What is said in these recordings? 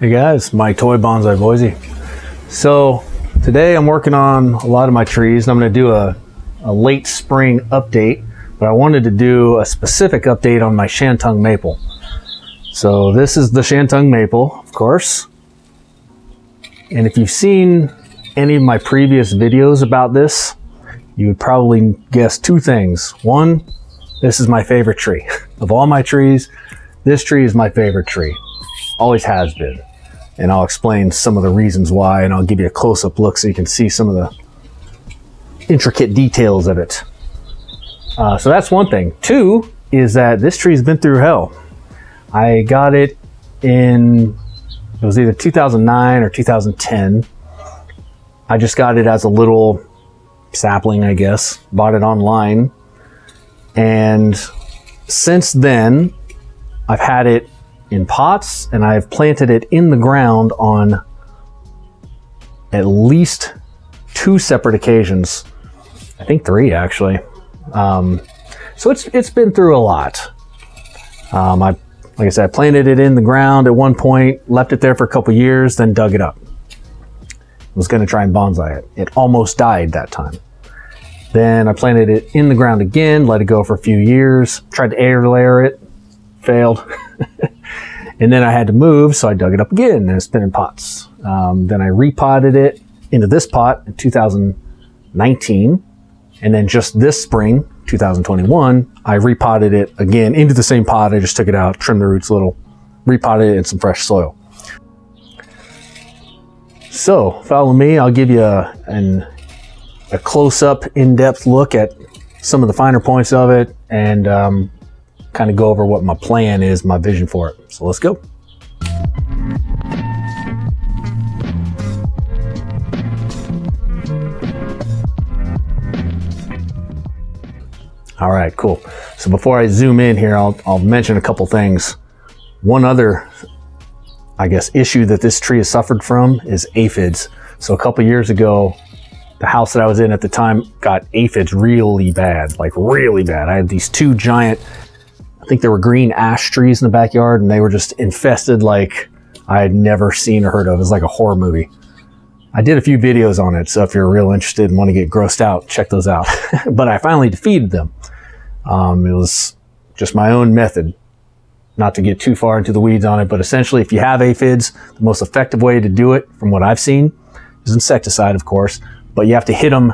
Hey guys, my toy bonsai Boise. So today I'm working on a lot of my trees and I'm going to do a late spring update, but I wanted to do a specific update on my Shantung maple. So this is the Shantung maple, of course. And if you've seen any of my previous videos about this, you would probably guess two things. One, this is my favorite tree. Of all my trees, this tree is my favorite tree. Always has been. And I'll explain some of the reasons why, and I'll give you a close-up look so you can see some of the intricate details of it. So that's one thing. Two is that this tree's been through hell. I got it in, it was either 2009 or 2010. I just got it as a little sapling, I guess. Bought it online. And since then, I've had it in pots, and I've planted it in the ground on at least 2 separate occasions. I think 3 actually. So it's been through a lot. Like I said, I planted it in the ground at one point, left it there for a couple years, then dug it up. I was going to try and bonsai it. It almost died that time. Then I planted it in the ground again, let it go for a few years, tried to air layer it, failed. And then I had to move, so I dug it up again, and it's been in pots. Then I repotted it into this pot in 2019, and then just this spring, 2021, I repotted it again into the same pot. I just took it out, trimmed the roots a little, repotted it in some fresh soil. So follow me, I'll give you a close-up, in-depth look at some of the finer points of it, and kind of go over what my plan is, my vision for it. So let's go. All right, cool. So before I zoom in here, I'll mention a couple things. One other, I guess, issue that this tree has suffered from is aphids. So a couple years ago, the house that I was in at the time got aphids really bad, like really bad. I had these 2 giant, I think there were green ash trees in the backyard, and they were just infested like I had never seen or heard of. It was like a horror movie. I did a few videos on it, so if you're real interested and want to get grossed out, check those out. But I finally defeated them. It was just my own method. Not to get too far into the weeds on it, but essentially if you have aphids, the most effective way to do it, from what I've seen, is insecticide, of course, but you have to hit them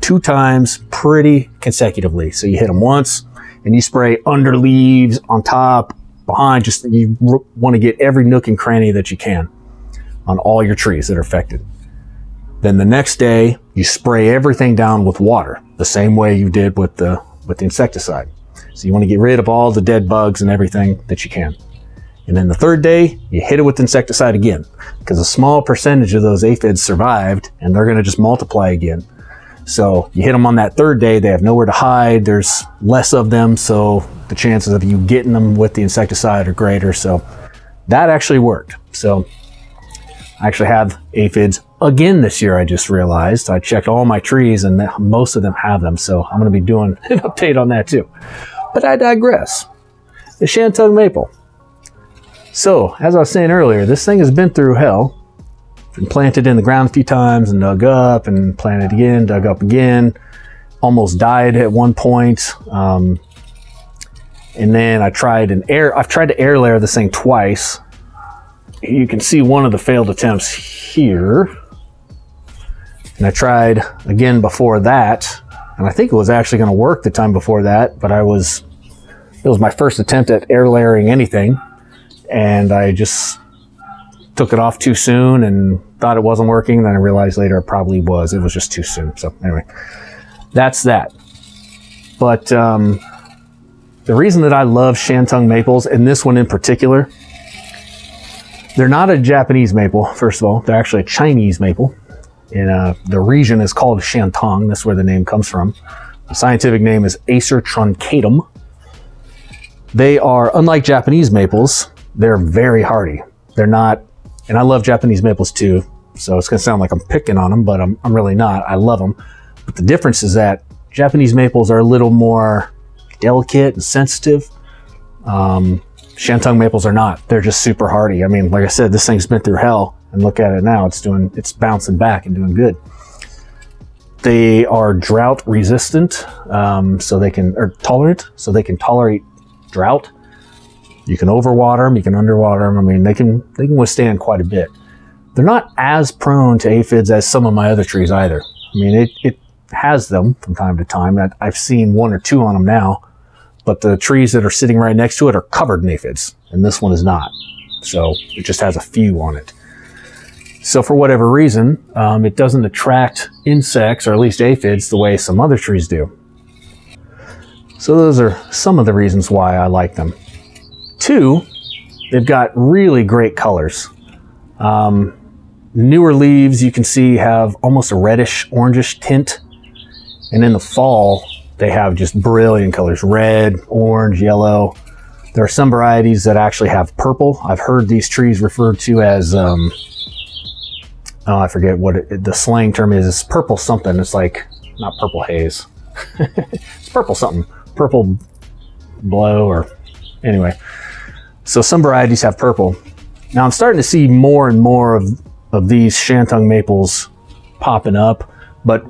2 times pretty consecutively. So you hit them once, and you spray under leaves, on top, behind, just you want to get every nook and cranny that you can on all your trees that are affected. Then the next day, you spray everything down with water, the same way you did with the insecticide. So you want to get rid of all the dead bugs and everything that you can. And then the 3rd day, you hit it with insecticide again, because a small percentage of those aphids survived, and they're going to just multiply again. So you hit them on that 3rd day, they have nowhere to hide, there's less of them, so the chances of you getting them with the insecticide are greater. So that actually worked. So I actually have aphids again this year, I just realized. I checked all my trees and most of them have them, so I'm going to be doing an update on that too. But I digress. The Shantung maple. So, as I was saying earlier, this thing has been through hell. Been planted in the ground a few times and dug up and planted again, dug up again. Almost died at one point. And then I've tried to air layer this thing twice. You can see one of the failed attempts here. And I tried again before that. And I think it was actually going to work the time before that, but it was my first attempt at air layering anything. And I just took it off too soon and thought it wasn't working. Then I realized later it probably was. It was just too soon. So anyway, that's that. But the reason that I love Shantung maples, and this one in particular, they're not a Japanese maple, first of all. They're actually a Chinese maple. And the region is called Shantung. That's where the name comes from. The scientific name is Acer truncatum. They are, unlike Japanese maples, they're very hardy. They're not, and I love Japanese maples too, so it's going to sound like I'm picking on them, but I'm really not. I love them. But the difference is that Japanese maples are a little more delicate and sensitive. Shantung maples are not. They're just super hardy. I mean, like I said, this thing's been through hell, and look at it now. It's bouncing back and doing good. They are drought resistant, or tolerant, so they can tolerate drought. You can overwater them, you can underwater them. I mean, they can withstand quite a bit. They're not as prone to aphids as some of my other trees either. I mean, it has them from time to time. I've seen 1 or 2 on them now, but the trees that are sitting right next to it are covered in aphids, and this one is not. So it just has a few on it. So for whatever reason, it doesn't attract insects, or at least aphids, the way some other trees do. So those are some of the reasons why I like them. 2, they've got really great colors. Newer leaves, you can see, have almost a reddish, orangish tint. And in the fall, they have just brilliant colors: red, orange, yellow. There are some varieties that actually have purple. I've heard these trees referred to as, I forget what the slang term is. It's purple something. It's like, not purple haze. It's purple something. Purple blow, or anyway. So some varieties have purple. Now I'm starting to see more and more of these Shantung maples popping up, but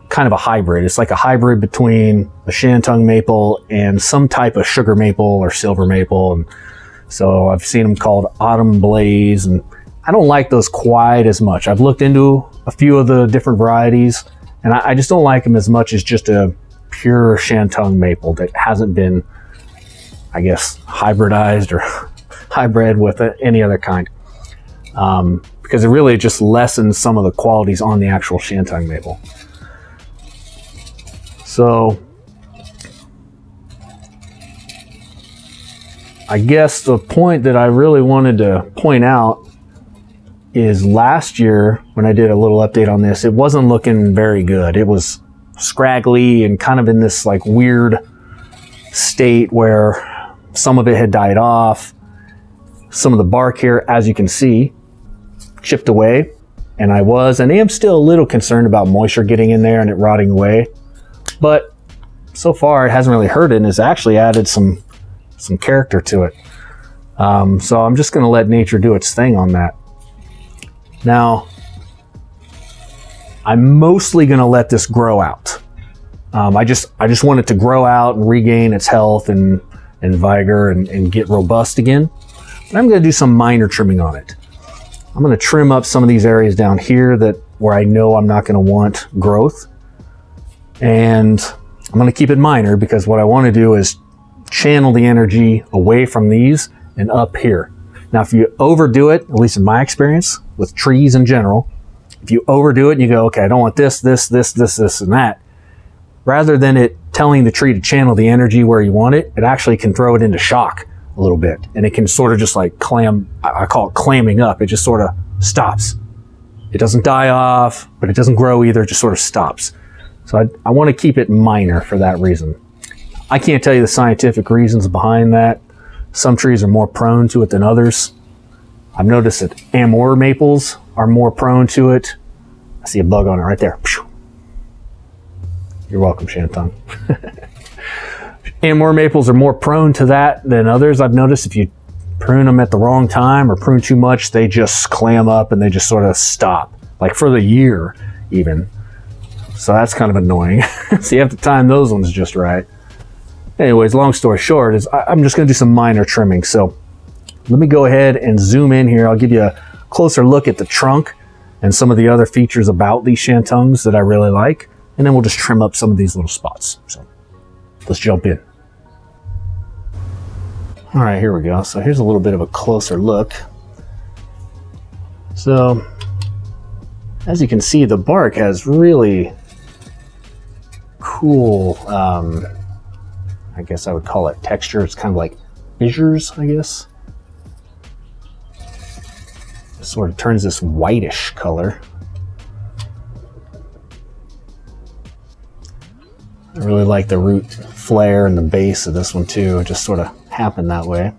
kind of a hybrid. It's like a hybrid between a Shantung maple and some type of sugar maple or silver maple. And so I've seen them called autumn blaze, and I don't like those quite as much. I've looked into a few of the different varieties, and I just don't like them as much as just a pure Shantung maple that hasn't been, I guess, hybridized or hybrid with any other kind. Because it really just lessens some of the qualities on the actual Shantung maple. So I guess the point that I really wanted to point out is last year when I did a little update on this, it wasn't looking very good. It was scraggly and kind of in this like weird state where some of it had died off. Some of the bark here, as you can see, chipped away. And I am still a little concerned about moisture getting in there and it rotting away. But so far it hasn't really hurt it, and it's actually added some character to it. So I'm just going to let nature do its thing on that. Now, I'm mostly going to let this grow out. I just want it to grow out and regain its health and vigor and get robust again. But I'm going to do some minor trimming on it. I'm going to trim up some of these areas down here where I know I'm not going to want growth. And I'm going to keep it minor because what I want to do is channel the energy away from these and up here. Now, if you overdo it, at least in my experience with trees in general, if you overdo it and you go, okay, I don't want this, and that, rather than it telling the tree to channel the energy where you want it, it actually can throw it into shock a little bit. And it can sort of just like I call it clamming up. It just sort of stops. It doesn't die off, but it doesn't grow either. It just sort of stops. So I want to keep it minor for that reason. I can't tell you the scientific reasons behind that. Some trees are more prone to it than others. I've noticed that Amur maples are more prone to it. I see a bug on it right there. You're welcome, Shantung. Amur maples are more prone to that than others. I've noticed if you prune them at the wrong time or prune too much, they just clam up and they just sort of stop, like for the year even. So that's kind of annoying. So you have to time those ones just right. Anyways, long story short is I'm just going to do some minor trimming. So let me go ahead and zoom in here. I'll give you a closer look at the trunk and some of the other features about these Shantungs that I really like. And then we'll just trim up some of these little spots. So let's jump in. All right, here we go. So here's a little bit of a closer look. So as you can see, the bark has really cool, I guess I would call it texture. It's kind of like fissures, I guess. It sort of turns this whitish color. I really like the root flare and the base of this one too. It just sort of happened that way.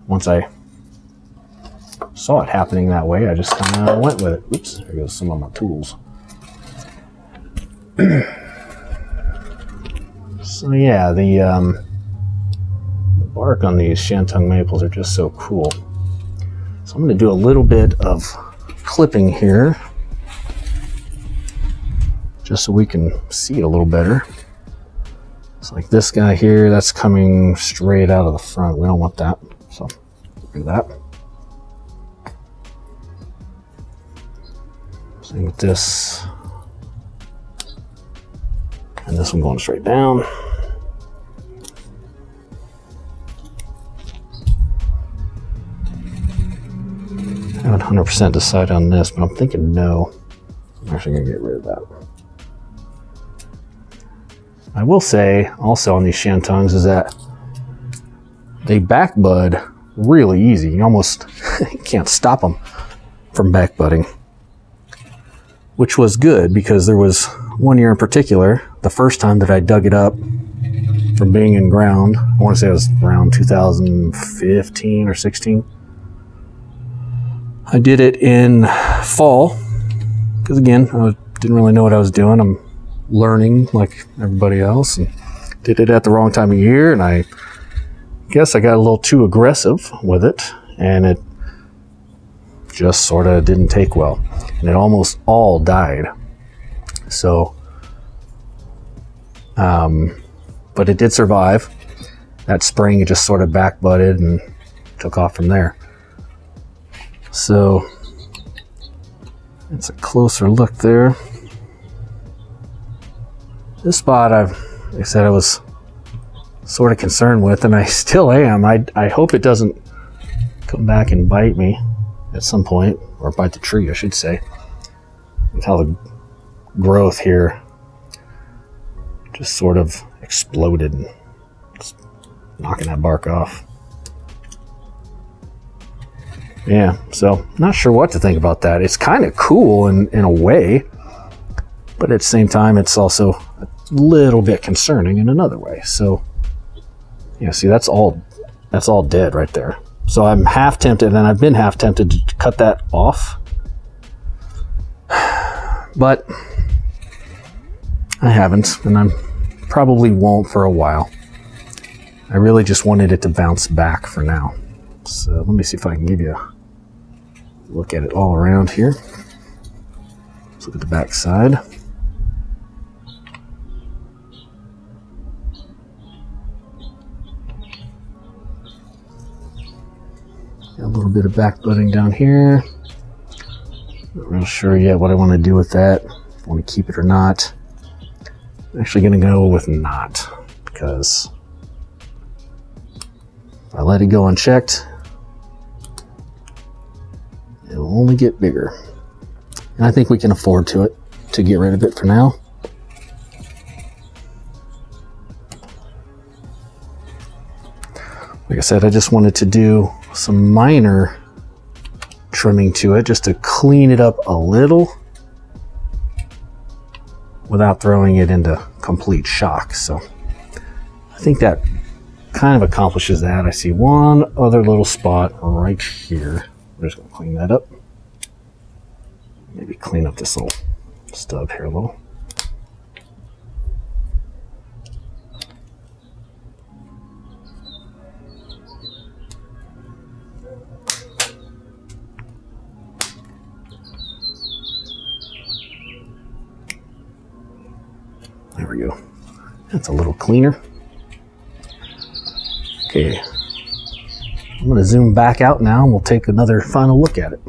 Once I saw it happening that way, I just kind of went with it. Oops, there goes some of my tools. So yeah, the bark on these Shantung maples are just so cool. So I'm going to do a little bit of clipping here, just so we can see it a little better. It's like this guy here, that's coming straight out of the front. We don't want that, so get rid of that. Same with this. And this one going straight down. I haven't 100% decided on this, but I'm thinking no. I'm actually gonna get rid of that. I will say also on these Shantungs is that they back bud really easy. You almost can't stop them from back budding, which was good because there was one year in particular, the first time that I dug it up from being in ground, I want to say it was around 2015 or 16. I did it in fall because again, I didn't really know what I was doing. I'm learning like everybody else and did it at the wrong time of year, and I guess I got a little too aggressive with it and it just sort of didn't take well and it almost all died. So but it did survive. That spring it just sort of back budded and took off from there. So it's a closer look there. This spot like I said, I was sort of concerned with, and I still am. I hope it doesn't come back and bite me at some point, or bite the tree, I should say. With how the growth here just sort of exploded and just knocking that bark off. Yeah, so not sure what to think about that. It's kind of cool in a way, but at the same time, it's also a little bit concerning in another way. So, yeah, see, that's all dead right there. So I'm half tempted, and I've been half tempted to cut that off, but I haven't, and I probably won't for a while. I really just wanted it to bounce back for now. So let me see if I can give you a look at it all around here. Let's look at the back side. Got a little bit of back budding down here. Not real sure yet what I want to do with that. If I want to keep it or not. I'm actually going to go with not, because if I let it go unchecked, it'll only get bigger. And I think we can afford to get rid of it for now. Like I said, I just wanted to do some minor trimming to it just to clean it up a little without throwing it into complete shock. So I think that kind of accomplishes that. I see one other little spot right here. We're just going to clean that up. Maybe clean up this little stub here a little. There we go. That's a little cleaner. Okay. I'm going to zoom back out now and we'll take another final look at it.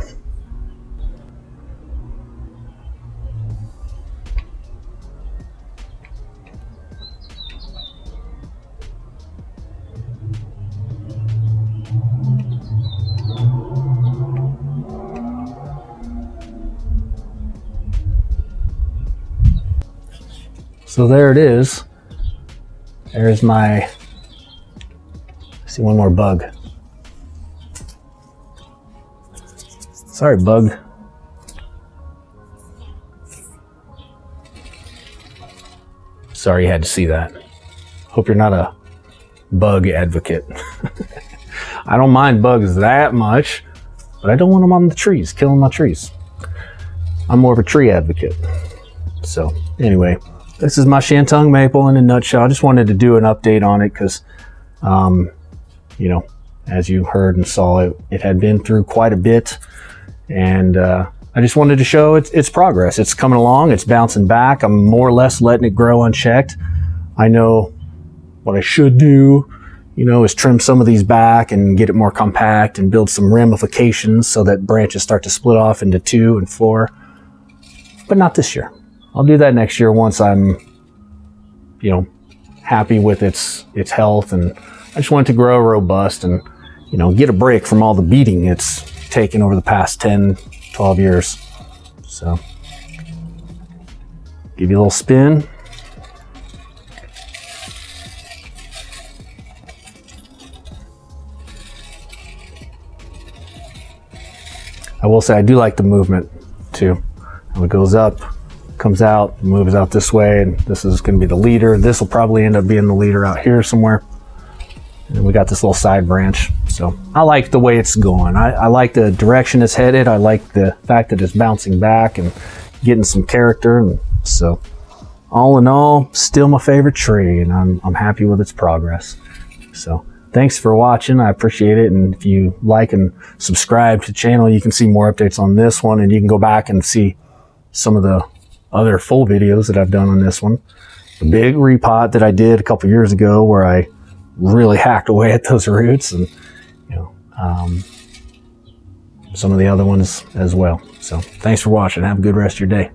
So there it is. There's my, I see one more bug. Sorry, bug. Sorry you had to see that. Hope you're not a bug advocate. I don't mind bugs that much, but I don't want them on the trees, killing my trees. I'm more of a tree advocate. So anyway, this is my Shantung maple in a nutshell. I just wanted to do an update on it because you know, as you heard and saw, it had been through quite a bit, and I just wanted to show its progress. It's coming along, it's bouncing back. I'm more or less letting it grow unchecked. I know what I should do, you know, is trim some of these back and get it more compact and build some ramifications so that branches start to split off into 2 and 4, but not this year. I'll do that next year once I'm, you know, happy with its health, and I just want it to grow robust and, you know, get a break from all the beating it's taken over the past 10, 12 years. So, give you a little spin. I will say I do like the movement too. It goes up, comes out, moves out this way, and this is going to be the leader. This will probably end up being the leader out here somewhere. And we got this little side branch. So I like the way it's going. I like the direction it's headed. I like the fact that it's bouncing back and getting some character. And so all in all, still my favorite tree, and I'm happy with its progress. So thanks for watching. I appreciate it. And if you like and subscribe to the channel, you can see more updates on this one, and you can go back and see some of the other full videos that I've done on this one. The big repot that I did a couple years ago where I really hacked away at those roots, and you know, some of the other ones as well. So thanks for watching. Have a good rest of your day.